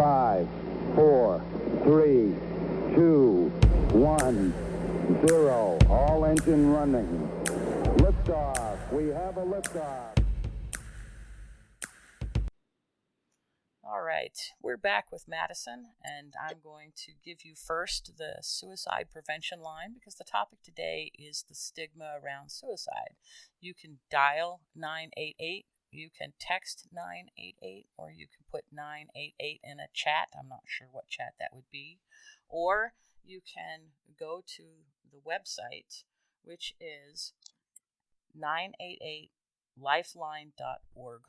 5, 4, 3, 2, 1, 0. All engine running. Liftoff. We have a liftoff. All right, we're back with Madison, and I'm going to give you first the suicide prevention line because the topic today is the stigma around suicide. You can dial 988, you can text 988, or you can put 988 in a chat. I'm not sure what chat that would be. Or you can go to the website, which is 988lifeline.org.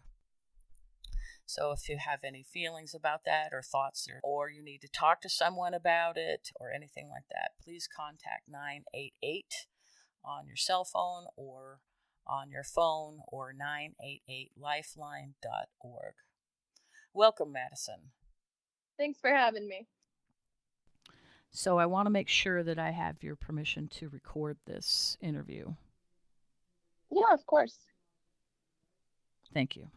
So if you have any feelings about that or thoughts or you need to talk to someone about it or anything like that, please contact 988 on your cell phone or on your phone or 988lifeline.org. Welcome, Madison. Thanks for having me. So I want to make sure that I have your permission to record this interview. Yeah, of course. Thank you.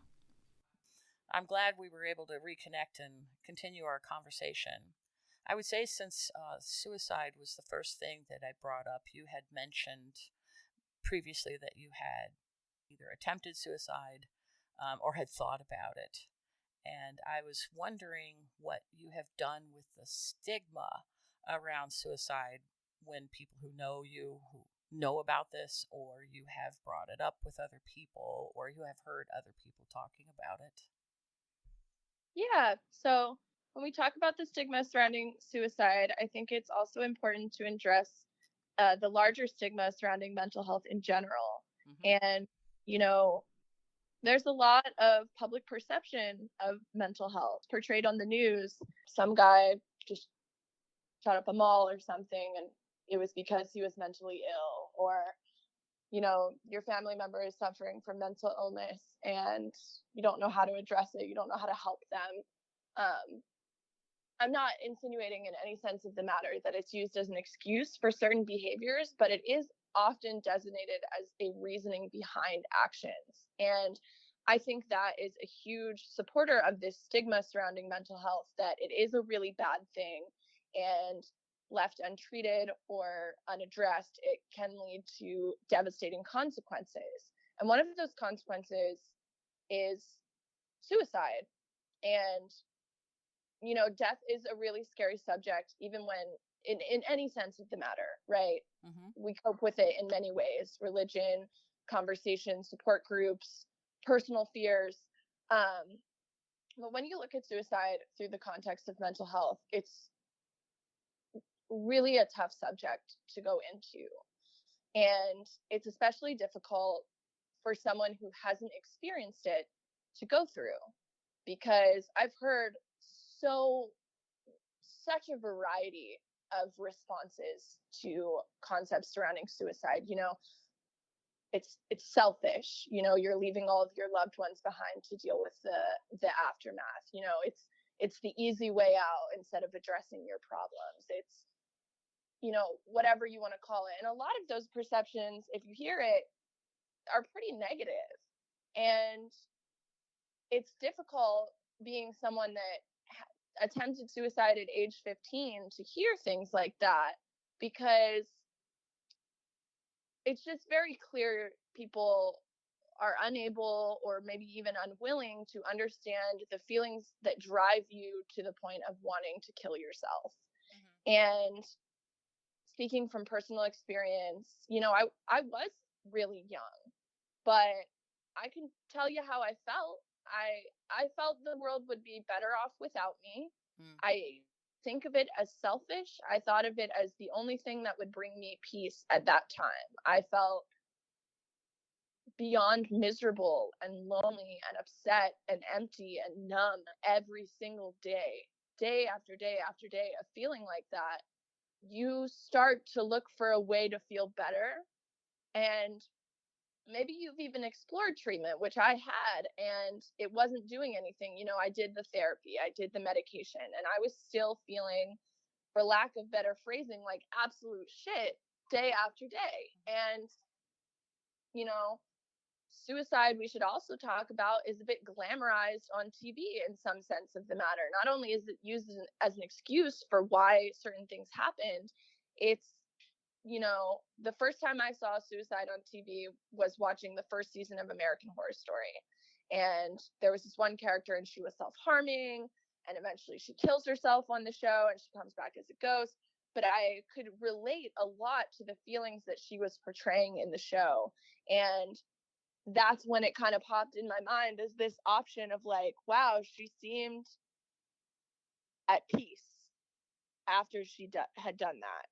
I'm glad we were able to reconnect and continue our conversation. I would say since suicide was the first thing that I brought up, you had mentioned previously that you had either attempted suicide or had thought about it. And I was wondering what you have done with the stigma around suicide when people who know you, who know about this, or you have brought it up with other people, or you have heard other people talking about it. Yeah, so when we talk about the stigma surrounding suicide, I think it's also important to address the larger stigma surrounding mental health in general. Mm-hmm. And, there's a lot of public perception of mental health portrayed on the news. Some guy just shot up a mall or something, and it was because he was mentally ill, or your family member is suffering from mental illness and you don't know how to address it. You don't know how to help them. I'm not insinuating in any sense of the matter that it's used as an excuse for certain behaviors, but it is often designated as a reasoning behind actions. And I think that is a huge supporter of this stigma surrounding mental health, that it is a really bad thing, and left untreated or unaddressed, it can lead to devastating consequences. And one of those consequences is suicide. And, death is a really scary subject, even when in any sense of the matter, right? Mm-hmm. We cope with it in many ways: religion, conversation, support groups, personal fears. But when you look at suicide through the context of mental health, it's really a tough subject to go into. And it's especially difficult for someone who hasn't experienced it to go through, because I've heard such a variety of responses to concepts surrounding suicide. It's selfish. You're leaving all of your loved ones behind to deal with the aftermath. It's the easy way out instead of addressing your problems. It's whatever you want to call it. And a lot of those perceptions, if you hear it, are pretty negative. And it's difficult being someone that attempted suicide at age 15 to hear things like that, because it's just very clear people are unable or maybe even unwilling to understand the feelings that drive you to the point of wanting to kill yourself. Mm-hmm. And speaking from personal experience, I was really young, but I can tell you how I felt. I felt the world would be better off without me. Mm. I think of it as selfish. I thought of it as the only thing that would bring me peace at that time. I felt beyond miserable and lonely and upset and empty and numb every single day after day after day of feeling like that. You start to look for a way to feel better, and maybe you've even explored treatment, which I had, and it wasn't doing anything. I did the therapy, I did the medication, and I was still feeling, for lack of better phrasing, like absolute shit day after day. And, suicide, we should also talk about, is a bit glamorized on TV in some sense of the matter. Not only is it used as an excuse for why certain things happened, it's, the first time I saw suicide on TV was watching the first season of American Horror Story. And there was this one character and she was self-harming, and eventually she kills herself on the show and she comes back as a ghost. But I could relate a lot to the feelings that she was portraying in the show. And that's when it kind of popped in my mind as this option of like, wow, she seemed at peace after she had done that.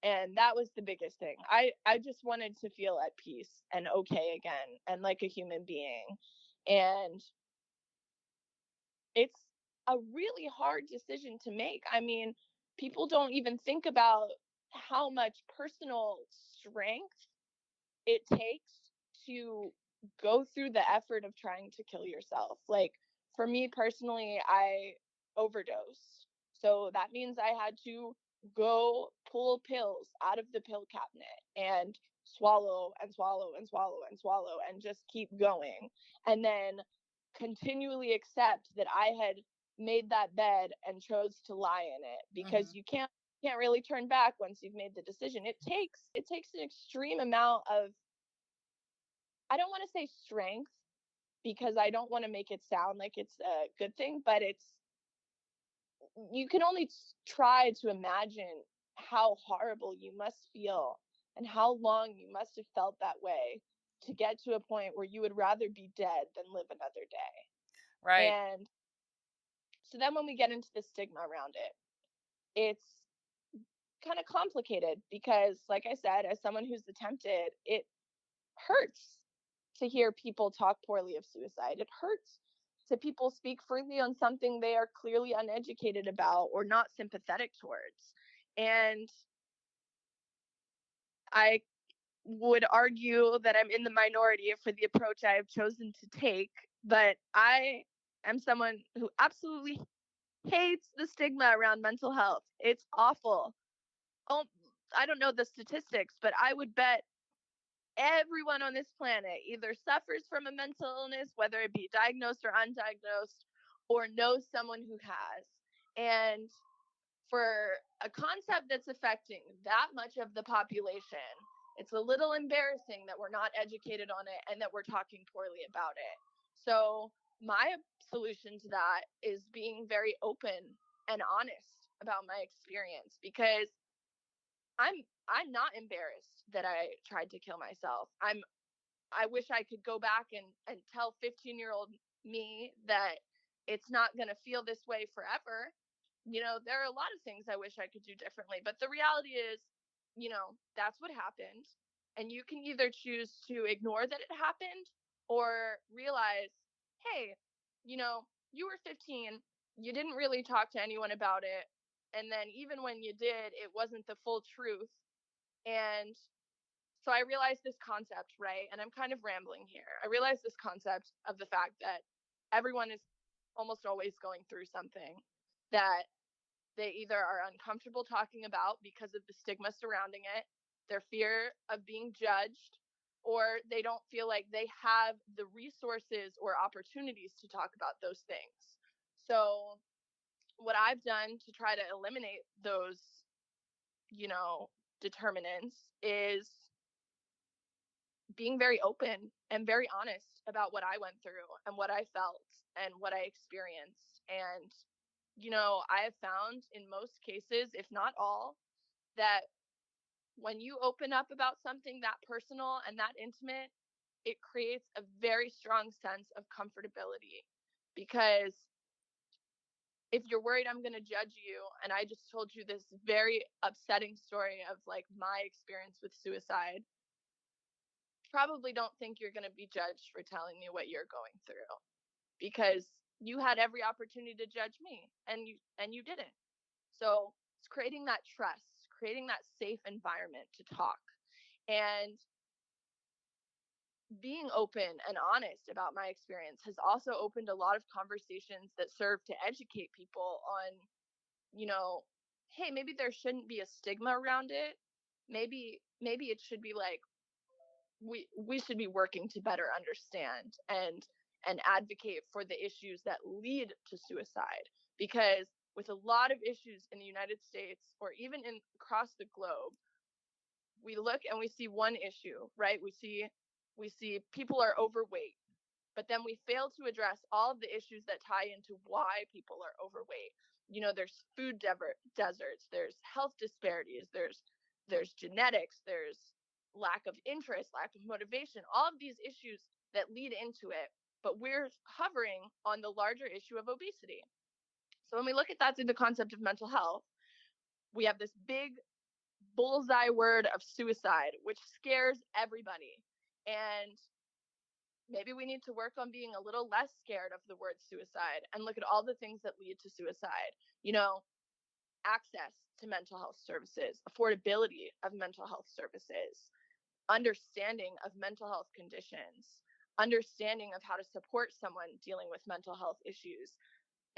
And that was the biggest thing. I just wanted to feel at peace and okay again and like a human being. And it's a really hard decision to make. I mean, people don't even think about how much personal strength it takes to go through the effort of trying to kill yourself. Like, for me personally, I overdosed. So that means I had to go pull pills out of the pill cabinet and swallow and swallow and swallow and swallow and just keep going. And then continually accept that I had made that bed and chose to lie in it, because you can't really turn back once you've made the decision. It takes an extreme amount of, I don't want to say strength, because I don't want to make it sound like it's a good thing, but you can only try to imagine how horrible you must feel and how long you must have felt that way to get to a point where you would rather be dead than live another day. Right. And so then when we get into the stigma around it, it's kind of complicated because, like I said, as someone who's attempted, it hurts to hear people talk poorly of suicide. It hurts to people speak freely on something they are clearly uneducated about or not sympathetic towards. And I would argue that I'm in the minority for the approach I have chosen to take, but I am someone who absolutely hates the stigma around mental health. It's awful. Oh, I don't know the statistics, but I would bet everyone on this planet either suffers from a mental illness, whether it be diagnosed or undiagnosed, or knows someone who has. And for a concept that's affecting that much of the population, it's a little embarrassing that we're not educated on it and that we're talking poorly about it. So my solution to that is being very open and honest about my experience, because I'm not embarrassed that I tried to kill myself. I wish I could go back and tell 15-year-old me that it's not going to feel this way forever. There are a lot of things I wish I could do differently, but the reality is, that's what happened. And you can either choose to ignore that it happened or realize, hey, you were 15, you didn't really talk to anyone about it. And then even when you did, it wasn't the full truth. And so I realized this concept, right? And I'm kind of rambling here. I realized this concept of the fact that everyone is almost always going through something that they either are uncomfortable talking about because of the stigma surrounding it, their fear of being judged, or they don't feel like they have the resources or opportunities to talk about those things. So what I've done to try to eliminate those, determinants is being very open and very honest about what I went through and what I felt and what I experienced. And, I have found in most cases, if not all, that when you open up about something that personal and that intimate, it creates a very strong sense of comfortability. Because if you're worried I'm going to judge you, and I just told you this very upsetting story of like my experience with suicide, probably don't think you're going to be judged for telling me what you're going through, because you had every opportunity to judge me and you didn't. So it's creating that trust, creating that safe environment to talk, and being open and honest about my experience has also opened a lot of conversations that serve to educate people on, hey, maybe there shouldn't be a stigma around it. Maybe it should be like, we should be working to better understand and advocate for the issues that lead to suicide, because with a lot of issues in the United States or even across the globe, we look and we see one issue, right? We see people are overweight, but then we fail to address all of the issues that tie into why people are overweight. There's food deserts, there's health disparities, there's genetics, there's lack of interest, lack of motivation, all of these issues that lead into it. But we're hovering on the larger issue of obesity. So when we look at that through the concept of mental health, we have this big bullseye word of suicide, which scares everybody. And maybe we need to work on being a little less scared of the word suicide and look at all the things that lead to suicide. Access to mental health services, affordability of mental health services, understanding of mental health conditions, understanding of how to support someone dealing with mental health issues.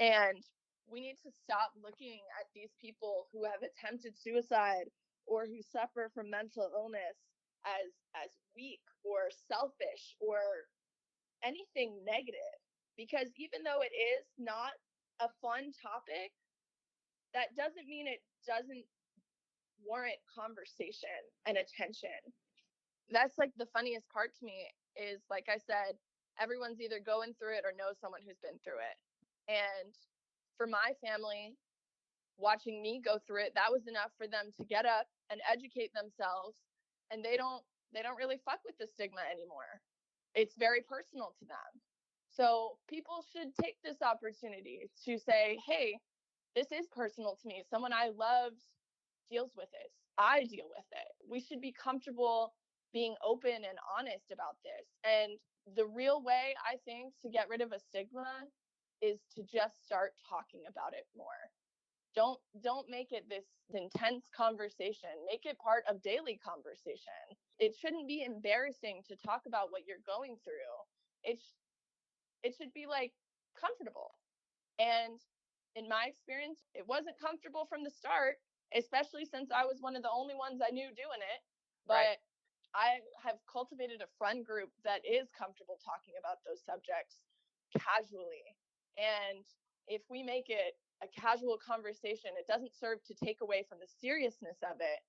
And we need to stop looking at these people who have attempted suicide or who suffer from mental illness as weak or selfish or anything negative, because even though it is not a fun topic, that doesn't mean it doesn't warrant conversation and attention. That's like the funniest part to me is, like I said, everyone's either going through it or knows someone who's been through it. And for my family, watching me go through it, that was enough for them to get up and educate themselves, and they don't really fuck with the stigma anymore. It's very personal to them. So people should take this opportunity to say, hey, this is personal to me. Someone I loved deals with this. I deal with it. We should be comfortable being open and honest about this. And the real way, I think, to get rid of a stigma is to just start talking about it more. Don't make it this intense conversation. Make it part of daily conversation. It shouldn't be embarrassing to talk about what you're going through. It should be like comfortable. And in my experience, it wasn't comfortable from the start, especially since I was one of the only ones I knew doing it. But right. I have cultivated a friend group that is comfortable talking about those subjects casually. And if we make it a casual conversation, it doesn't serve to take away from the seriousness of it,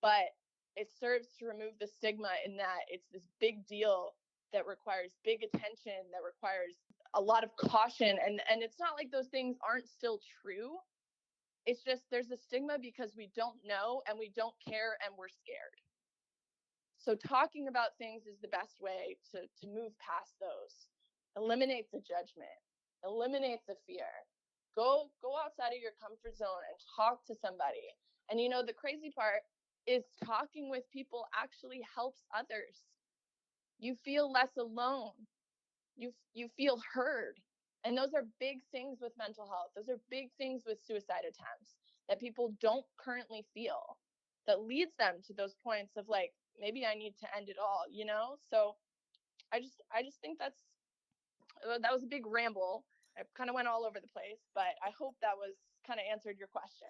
but it serves to remove the stigma in that it's this big deal that requires big attention, that requires a lot of caution. And it's not like those things aren't still true. It's just there's a stigma because we don't know and we don't care and we're scared. So talking about things is the best way to move past those. Eliminate the judgment. Eliminate the fear. Go outside of your comfort zone and talk to somebody. And the crazy part is talking with people actually helps others. You feel less alone. You feel heard. And those are big things with mental health. Those are big things with suicide attempts that people don't currently feel, that leads them to those points of like, maybe I need to end it all, So I just think that was a big ramble. I kind of went all over the place, but I hope that was kind of answered your question.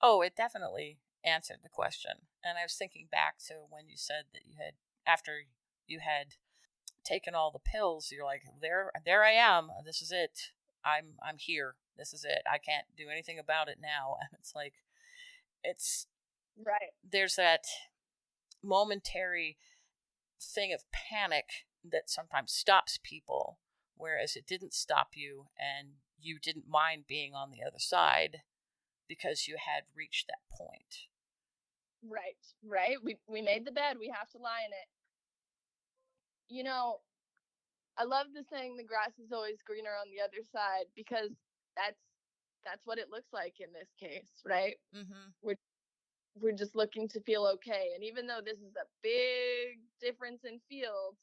Oh, it definitely answered the question. And I was thinking back to when you said that after you had taken all the pills, you're like, there I am. This is it. I'm here. This is it. I can't do anything about it now. And it's like, it's right. There's that momentary thing of panic that sometimes stops people, whereas it didn't stop you and you didn't mind being on the other side because you had reached that point. Right. We made the bed. We have to lie in it. I love the saying, the grass is always greener on the other side, because that's what it looks like in this case, right? Mm-hmm. We're just looking to feel okay. And even though this is a big difference in fields,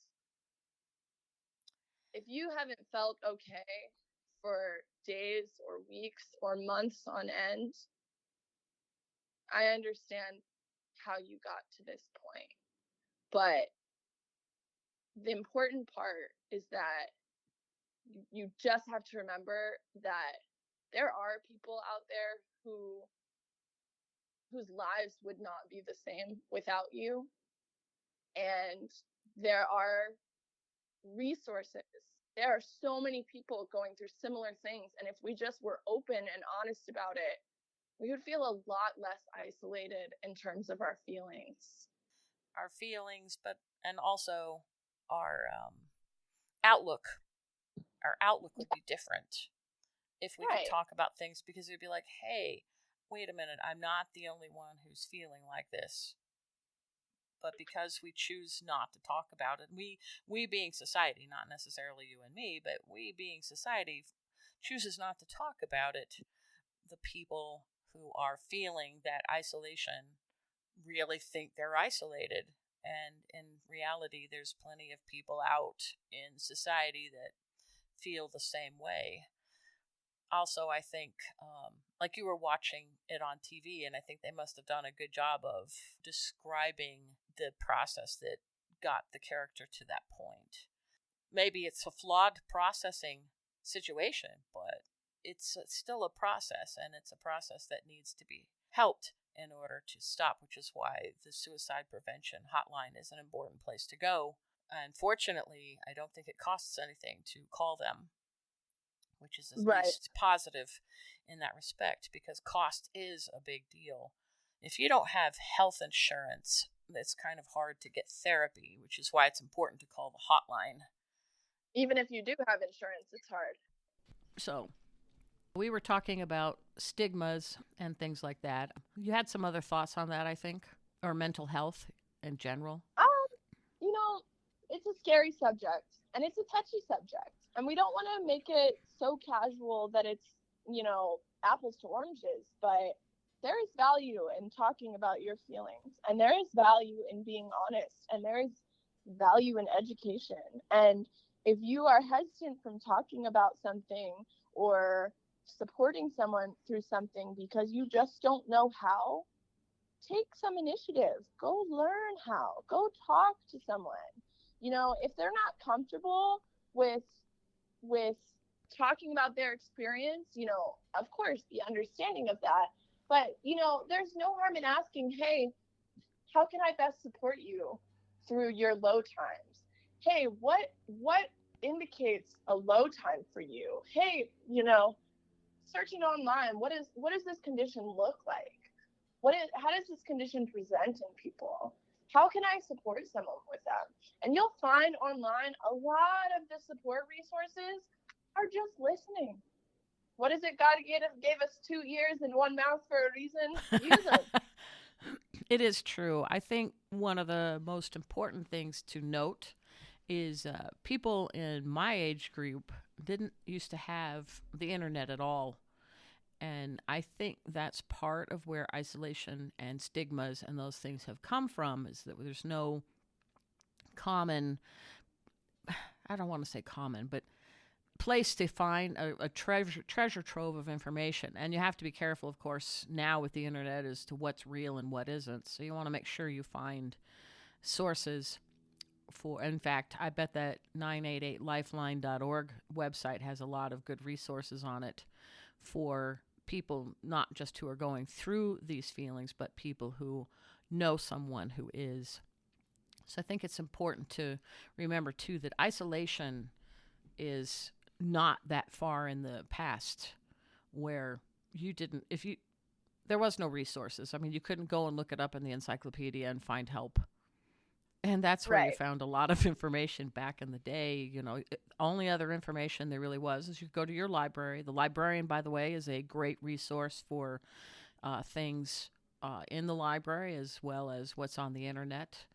if you haven't felt okay for days or weeks or months on end, I understand how you got to this point. But the important part is that you just have to remember that there are people out there whose lives would not be the same without you. And there are resources. There are so many people going through similar things. And if we just were open and honest about it, we would feel a lot less isolated in terms of our feelings. Our feelings, and also our outlook. Our outlook would be different if we could talk about things, because it would be like, hey, wait a minute, I'm not the only one who's feeling like this. But because we choose not to talk about it, we being society, not necessarily you and me, but we being society chooses not to talk about it, the people who are feeling that isolation really think they're isolated. And in reality, there's plenty of people out in society that feel the same way. Also, I think, like you were watching it on TV, and I think they must have done a good job of describing the process that got the character to that point. Maybe it's a flawed processing situation, but it's still a process, and it's a process that needs to be helped in order to stop, which is why the suicide prevention hotline is an important place to go. And fortunately, I don't think it costs anything to call them, which is at least positive in that respect, because cost is a big deal. If you don't have health insurance, it's kind of hard to get therapy, which is why it's important to call the hotline. Even if you do have insurance, it's hard. So, we were talking about stigmas and things like that. You had some other thoughts on that, I think, or mental health in general? It's a scary subject, and it's a touchy subject. And we don't want to make it so casual that it's, apples to oranges, but there is value in talking about your feelings, and there is value in being honest, and there is value in education. And if you are hesitant from talking about something or supporting someone through something because you just don't know how, take some initiative. Go learn how. Go talk to someone. If they're not comfortable with talking about their experience, of course, be understanding of that. But, there's no harm in asking, hey, how can I best support you through your low times? Hey, what indicates a low time for you? Hey, searching online, what does this condition look like? How does this condition present in people? How can I support someone with that? And you'll find online a lot of the support resources are just listening. What is it? God gave us 2 ears and 1 mouth for a reason. Use them. It is true. I think one of the most important things to note is people in my age group didn't used to have the internet at all. And I think that's part of where isolation and stigmas and those things have come from, is that there's no common, I don't want to say common, but place to find a treasure trove of information. And you have to be careful, of course, now with the internet as to what's real and what isn't. So you want to make sure you find sources for, in fact, I bet that 988lifeline.org website has a lot of good resources on it for people not just who are going through these feelings, but people who know someone who is. So I think it's important to remember, too, that isolation is not that far in the past, where there was no resources. I mean, you couldn't go and look it up in the encyclopedia and find help. And that's where you found a lot of information back in the day. Only other information there really was is you go to your library. The librarian, by the way, is a great resource for things in the library as well as what's on the internet.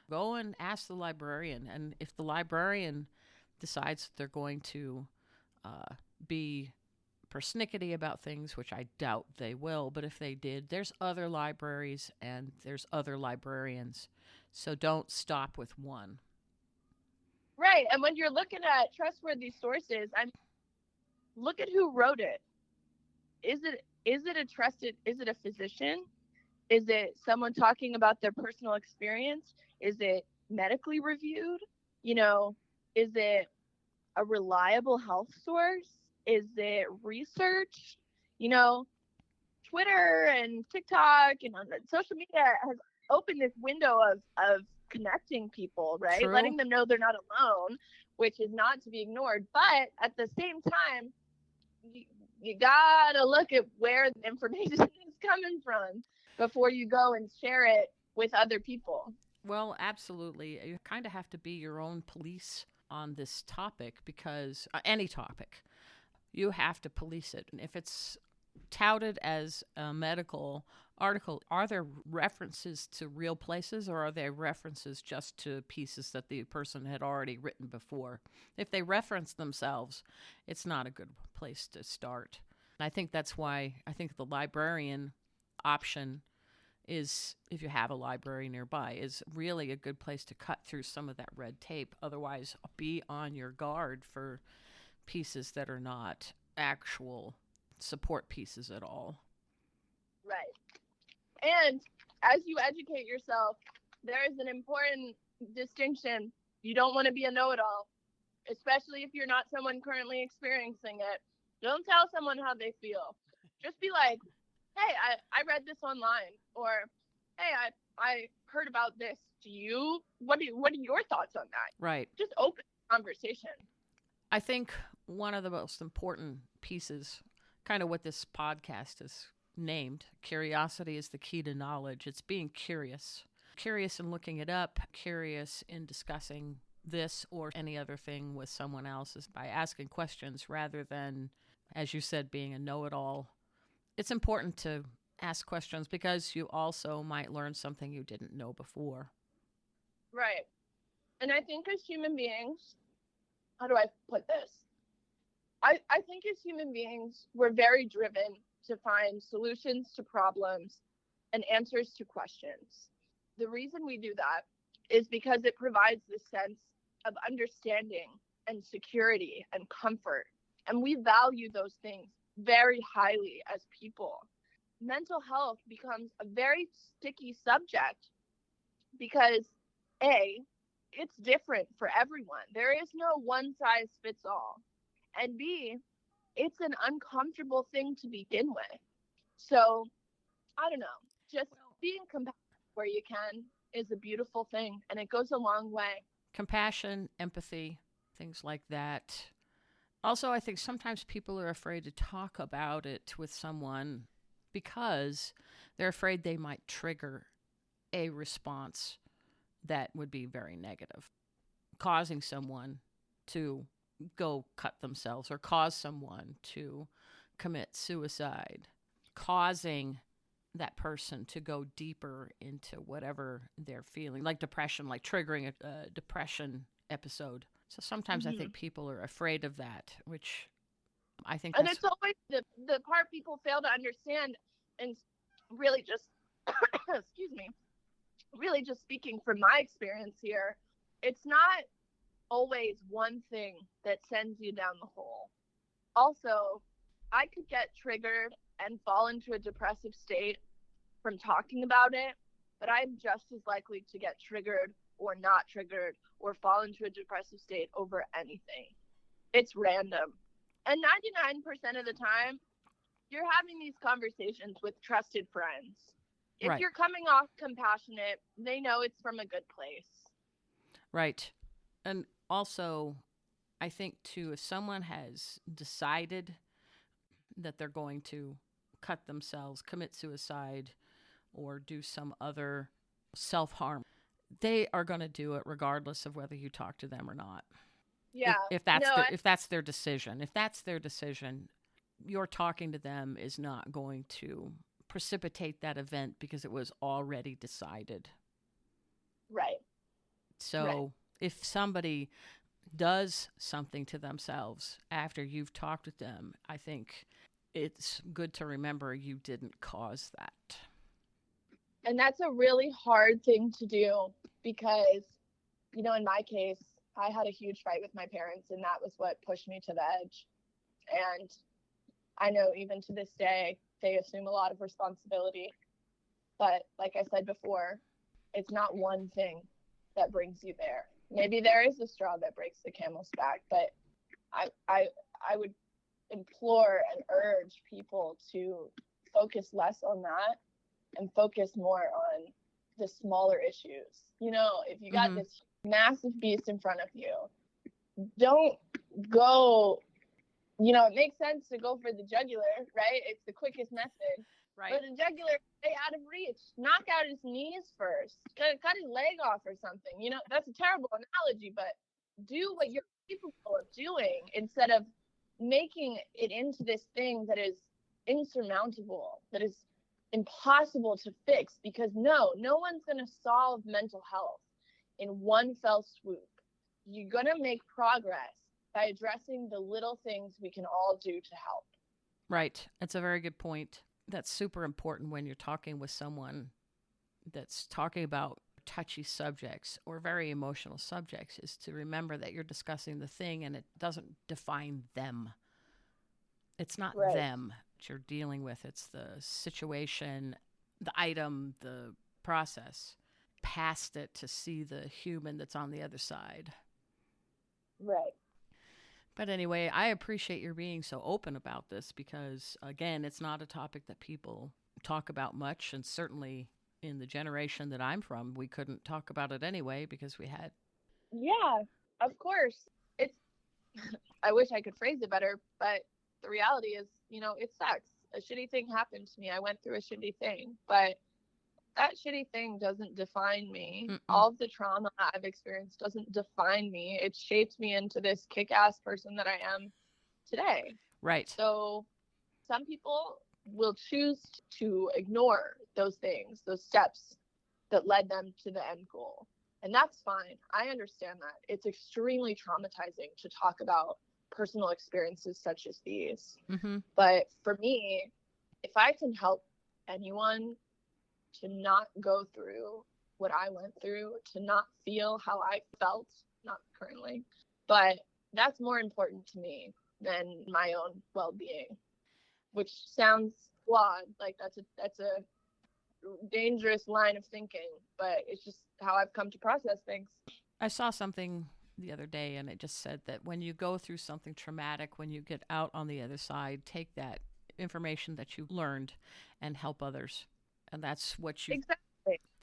Go and ask the librarian. And if the librarian decides that they're going to be persnickety about things, which I doubt they will, but if they did, there's other libraries and there's other librarians. So don't stop with one. Right. And when you're looking at trustworthy sources, look at who wrote it. Is it a physician? Is it someone talking about their personal experience? Is it medically reviewed? Is it a reliable health source? Is it research? Twitter and TikTok and social media has opened this window of connecting people, right? True. Letting them know they're not alone, which is not to be ignored. But at the same time, you gotta look at where the information is coming from before you go and share it with other people. Well, absolutely. You kind of have to be your own police on this topic because any topic, you have to police it. And if it's touted as a medical article, are there references to real places or are there references just to pieces that the person had already written before? If they reference themselves, it's not a good place to start. And I think that's why I think the librarian option is, if you have a library nearby, is really a good place to cut through some of that red tape. Otherwise, be on your guard for pieces that are not actual support pieces at all. Right. And as you educate yourself, there is an important distinction. You don't want to be a know-it-all, especially if you're not someone currently experiencing it. Don't tell someone how they feel. Just be like, hey, I read this online, or hey, I heard about this. What are your thoughts on that? Right. Just open conversation. I think one of the most important pieces, kind of what this podcast is named, curiosity is the key to knowledge. It's being curious. Curious in looking it up, curious in discussing this or any other thing with someone else is by asking questions rather than, as you said, being a know-it-all. It's important to ask questions because you also might learn something you didn't know before. Right. And I think as human beings, how do I put this? I think as human beings, we're very driven to find solutions to problems and answers to questions. The reason we do that is because it provides this sense of understanding and security and comfort. And we value those things very highly as people. Mental health becomes a very sticky subject because A, it's different for everyone. There is no one size fits all. And B, it's an uncomfortable thing to begin with. So, I don't know, just being compassionate where you can is a beautiful thing, and it goes a long way. Compassion, empathy, things like that. Also, I think sometimes people are afraid to talk about it with someone because they're afraid they might trigger a response that would be very negative, causing someone to go cut themselves or cause someone to commit suicide, causing that person to go deeper into whatever they're feeling, like depression, like triggering a depression episode. So sometimes I think people are afraid of that, which I think and it's always the part people fail to understand, and really just excuse me, really just speaking from my experience here, it's not always one thing that sends you down the hole. Also, I could get triggered and fall into a depressive state from talking about it, but I'm just as likely to get triggered or not triggered or fall into a depressive state over anything. It's random. And 99% of the time, you're having these conversations with trusted friends. If Right. you're coming off compassionate, they know it's from a good place. Right. And also, I think, too, if someone has decided that they're going to cut themselves, commit suicide, or do some other self-harm, they are going to do it regardless of whether you talk to them or not. Yeah. If that's their decision. If that's their decision, your talking to them is not going to precipitate that event because it was already decided. Right. So right. If somebody does something to themselves after you've talked with them, I think it's good to remember you didn't cause that. And that's a really hard thing to do because, you know, in my case, I had a huge fight with my parents, and that was what pushed me to the edge. And I know even to this day, they assume a lot of responsibility. But like I said before, it's not one thing that brings you there. Maybe there is a straw that breaks the camel's back, but I would implore and urge people to focus less on that and focus more on the smaller issues. If you got this massive beast in front of you, don't go, it makes sense to go for the jugular, right? It's the quickest method. Right. But the jugular, stay out of reach. Knock out his knees first. Cut his leg off or something. That's a terrible analogy, but do what you're capable of doing instead of making it into this thing that is insurmountable, that is impossible to fix, because no one's going to solve mental health in one fell swoop. You're going to make progress by addressing the little things we can all do to help. Right. That's a very good point. That's super important when you're talking with someone that's talking about touchy subjects or very emotional subjects, is to remember that you're discussing the thing and it doesn't define them. It's not them that you're dealing with. It's the situation, the item, the process. Past it to see the human that's on the other side. Right. But anyway, I appreciate your being so open about this because, again, it's not a topic that people talk about much. And certainly in the generation that I'm from, we couldn't talk about it anyway because we had. Yeah, of course. I wish I could phrase it better, but the reality is, it sucks. A shitty thing happened to me. I went through a shitty thing, but that shitty thing doesn't define me. All of the trauma I've experienced doesn't define me. It shaped me into this kick-ass person that I am today. Right. So some people will choose to ignore those things, those steps that led them to the end goal. And that's fine. I understand that. It's extremely traumatizing to talk about personal experiences such as these. But for me, if I can help anyone to not go through what I went through, to not feel how I felt, not currently, but that's more important to me than my own well-being, which sounds flawed. Like that's a dangerous line of thinking, but it's just how I've come to process things. I saw something the other day and it just said that when you go through something traumatic, when you get out on the other side, take that information that you learned and help others. And that's what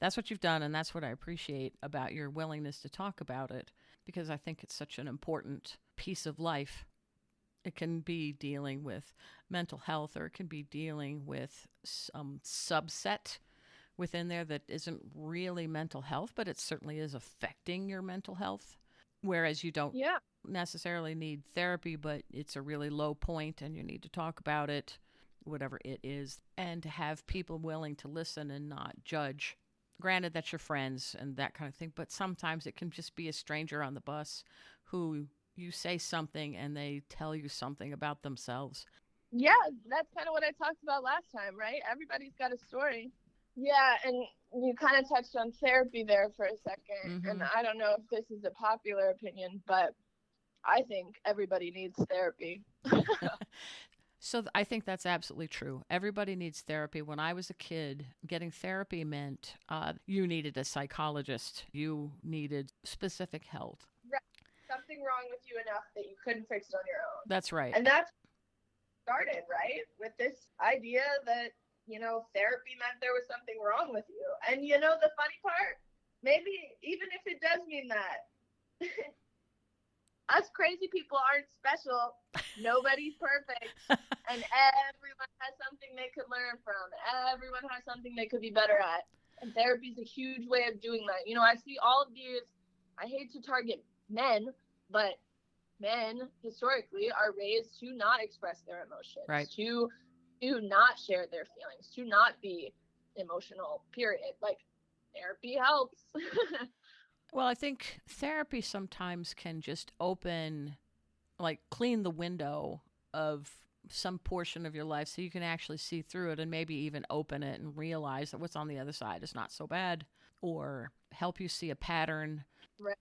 that's what you've done, and that's what I appreciate about your willingness to talk about it, because I think it's such an important piece of life. It can be dealing with mental health, or it can be dealing with some subset within there that isn't really mental health, but it certainly is affecting your mental health. Whereas you don't necessarily need therapy, but it's a really low point and you need to talk about it, whatever it is, and to have people willing to listen and not judge. Granted, that's your friends and that kind of thing, but sometimes it can just be a stranger on the bus who you say something and they tell you something about themselves. Yeah, that's kind of what I talked about last time, right? Everybody's got a story. Yeah, and you kind of touched on therapy there for a second, and I don't know if this is a popular opinion, but I think everybody needs therapy. So I think that's absolutely true. Everybody needs therapy. When I was a kid, getting therapy meant you needed a psychologist. You needed specific help. Right. Something wrong with you enough that you couldn't fix it on your own. That's right. And that's started, right? With this idea that, therapy meant there was something wrong with you. And the funny part, maybe even if it does mean that, us crazy people aren't special. Nobody's perfect. And everyone has something they could learn from. Everyone has something they could be better at. And therapy is a huge way of doing that. I see all of these, I hate to target men, but men historically are raised to not express their emotions, right, to not share their feelings, to not be emotional, period. Like, therapy helps. Well, I think therapy sometimes can just clean the window of some portion of your life so you can actually see through it and maybe even open it and realize that what's on the other side is not so bad, or help you see a pattern. Right.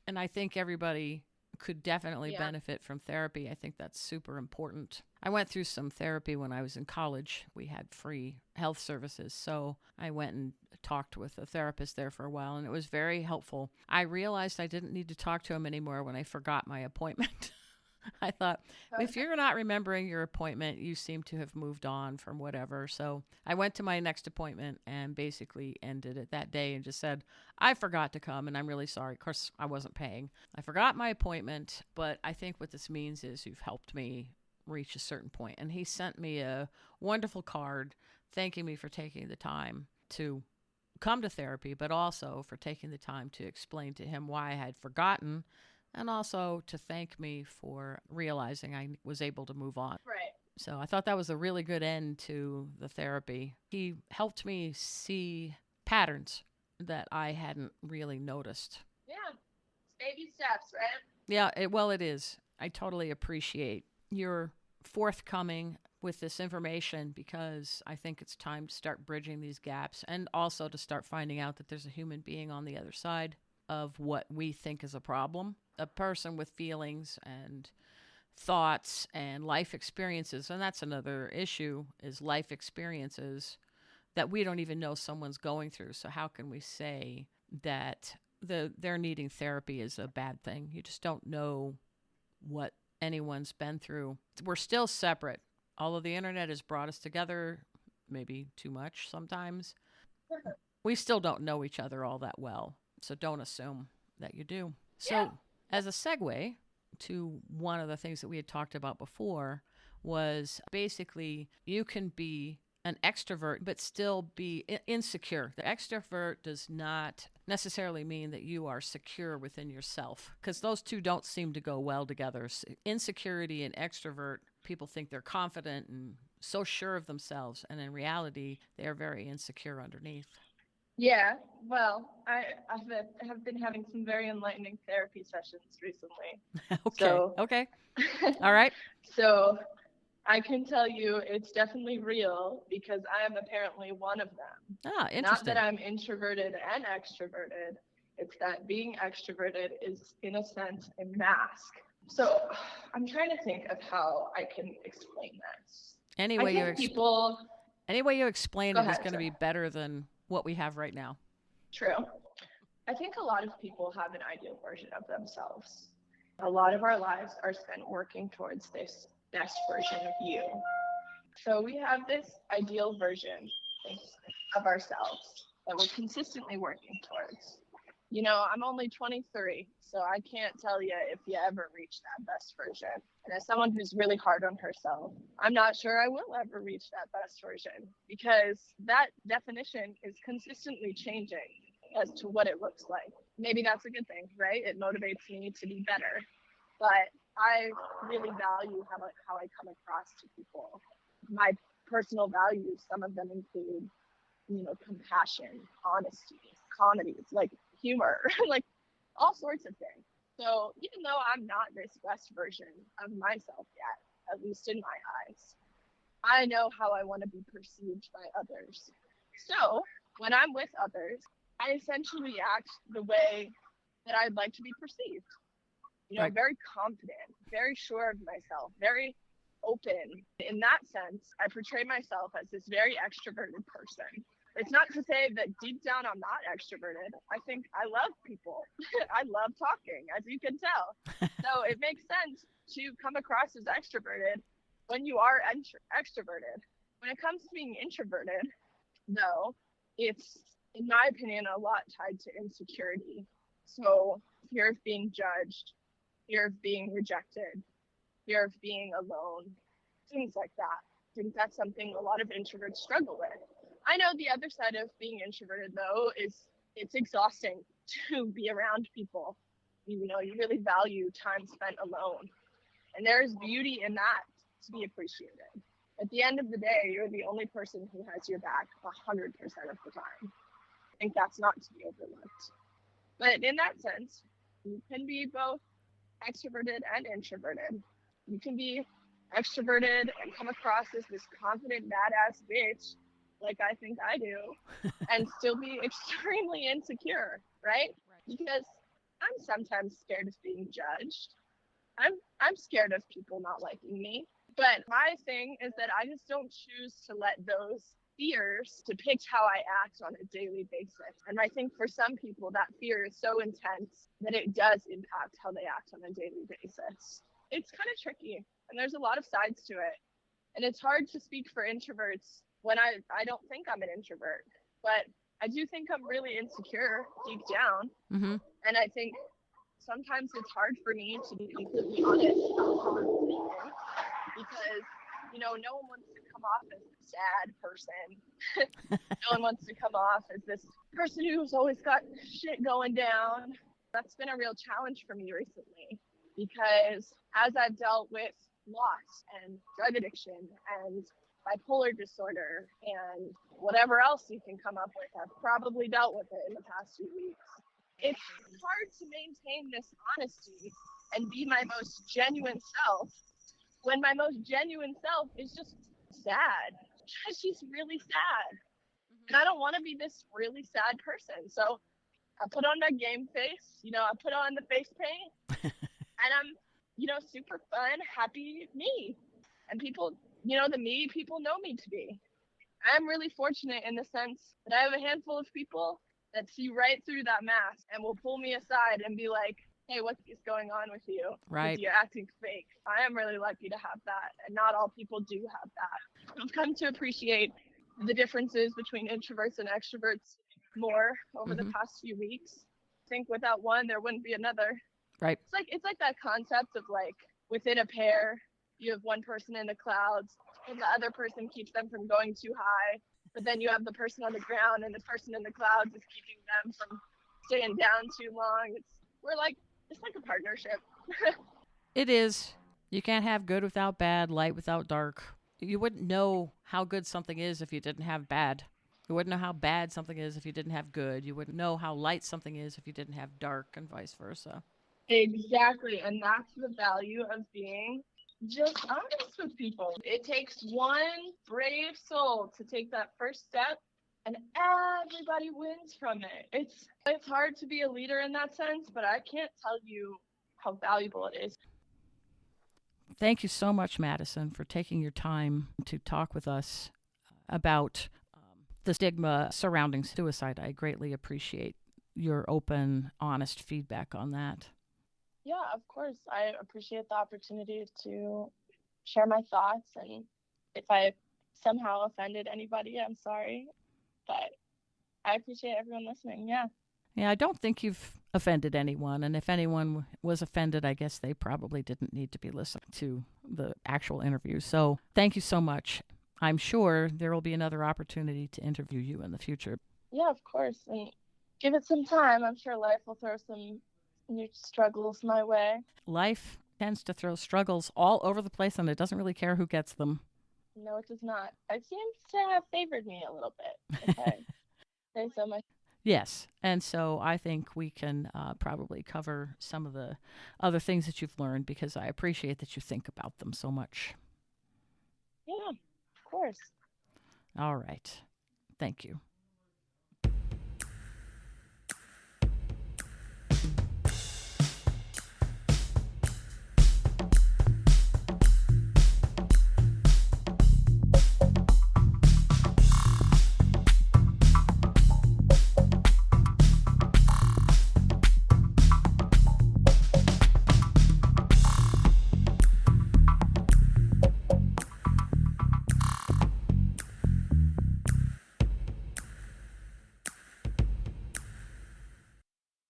And I think everybody could definitely benefit from therapy. I think that's super important. I went through some therapy when I was in college. We had free health services, so I went and talked with a therapist there for a while, and it was very helpful. I realized I didn't need to talk to him anymore when I forgot my appointment. I thought, if you're not remembering your appointment, you seem to have moved on from whatever. So I went to my next appointment and basically ended it that day and just said, I forgot to come and I'm really sorry. Of course, I wasn't paying. I forgot my appointment, but I think what this means is you've helped me reach a certain point. And he sent me a wonderful card thanking me for taking the time to come to therapy, but also for taking the time to explain to him why I had forgotten and also to thank me for realizing I was able to move on. Right. So I thought that was a really good end to the therapy. He helped me see patterns that I hadn't really noticed. Yeah. Baby steps, right? Yeah, it is. I totally appreciate your forthcoming with this information because I think it's time to start bridging these gaps and also to start finding out that there's a human being on the other side of what we think is a problem. A person with feelings and thoughts and life experiences, and that's another issue, is life experiences that we don't even know someone's going through. So how can we say that they're needing therapy is a bad thing? You just don't know what anyone's been through. We're still separate. Although the internet has brought us together, maybe too much sometimes, we still don't know each other all that well. So don't assume that you do. So as a segue to one of the things that we had talked about before was basically you can be an extrovert but still be insecure. The extrovert does not necessarily mean that you are secure within yourself because those two don't seem to go well together. Insecurity and extrovert, people think they're confident and so sure of themselves, and in reality, they are very insecure underneath. Yeah, well, I have been having some very enlightening therapy sessions recently. Okay. All right. So I can tell you it's definitely real because I am apparently one of them. Interesting. Not that I'm introverted and extroverted. It's that being extroverted is, in a sense, a mask. So I'm trying to think of how I can explain this. Any way you explain it is going to be better than what we have right now. True. I think a lot of people have an ideal version of themselves. A lot of our lives are spent working towards this best version of you. So we have this ideal version of ourselves that we're consistently working towards. You know, I'm only 23, so I can't tell you if you ever reach that best version. And as someone who's really hard on herself, I'm not sure I will ever reach that best version because that definition is consistently changing as to what it looks like. Maybe that's a good thing, right? It motivates me to be better. But I really value how I come across to people. My personal values, some of them include, compassion, honesty, comedy, like humor, like all sorts of things. So even though I'm not this best version of myself yet, at least in my eyes, I know how I want to be perceived by others. So when I'm with others, I essentially act the way that I'd like to be perceived. Right. Very confident, very sure of myself, very open. In that sense, I portray myself as this very extroverted person. It's not to say that deep down I'm not extroverted. I think I love people. I love talking, as you can tell. So it makes sense to come across as extroverted when you are extroverted. When it comes to being introverted, though, it's, in my opinion, a lot tied to insecurity. So fear of being judged, fear of being rejected, fear of being alone, things like that. I think that's something a lot of introverts struggle with. I know the other side of being introverted, though, is it's exhausting to be around people. You really value time spent alone. And there's beauty in that to be appreciated. At the end of the day, you're the only person who has your back 100% of the time. I think that's not to be overlooked. But in that sense, you can be both extroverted and introverted. You can be extroverted and come across as this confident badass bitch like I think I do and still be extremely insecure, right? Because I'm sometimes scared of being judged. I'm scared of people not liking me. But my thing is that I just don't choose to let those fears depict how I act on a daily basis. And I think for some people that fear is so intense that it does impact how they act on a daily basis. it's kind of tricky, and there's a lot of sides to it. And it's hard to speak for introverts when I don't think I'm an introvert, but I do think I'm really insecure deep down. Mm-hmm. And I think sometimes it's hard for me to be completely honest because, no one wants to come off as a sad person. No one wants to come off as this person who's always got shit going down. That's been a real challenge for me recently because as I've dealt with loss and drug addiction and bipolar disorder and whatever else you can come up with, I've probably dealt with it in the past few weeks. It's hard to maintain this honesty and be my most genuine self when my most genuine self is just sad. She's really sad. And I don't want to be this really sad person. So I put on my game face, I put on the face paint and I'm, super fun, happy me. And people, the me people know me to be. I'm really fortunate in the sense that I have a handful of people that see right through that mask and will pull me aside and be like, hey, what's going on with you? Right. You're acting fake. I am really lucky to have that. And not all people do have that. I've come to appreciate the differences between introverts and extroverts more over the past few weeks. I think without one, there wouldn't be another. Right. It's like that concept of like within a pair, you have one person in the clouds and the other person keeps them from going too high. But then you have the person on the ground and the person in the clouds is keeping them from staying down too long. It's like a partnership. It is. You can't have good without bad, light without dark. You wouldn't know how good something is if you didn't have bad. You wouldn't know how bad something is if you didn't have good. You wouldn't know how light something is if you didn't have dark, and vice versa. Exactly. And that's the value of being just honest with people. It takes one brave soul to take that first step, and everybody wins from it. It's hard to be a leader in that sense, but I can't tell you how valuable it is. Thank you so much, Madison, for taking your time to talk with us about the stigma surrounding suicide. I greatly appreciate your open, honest feedback on that. Yeah, of course. I appreciate the opportunity to share my thoughts. And if I somehow offended anybody, I'm sorry. But I appreciate everyone listening. Yeah. Yeah, I don't think you've offended anyone. And if anyone was offended, I guess they probably didn't need to be listening to the actual interview. So thank you so much. I'm sure there will be another opportunity to interview you in the future. Yeah, of course. And give it some time. I'm sure life will throw some new struggles my way. Life tends to throw struggles all over the place, and it doesn't really care who gets them. No, it does not. It seems to have favored me a little bit, if I say so myself. Yes, and so I think we can probably cover some of the other things that you've learned because I appreciate that you think about them so much. Yeah, of course. All right. Thank you.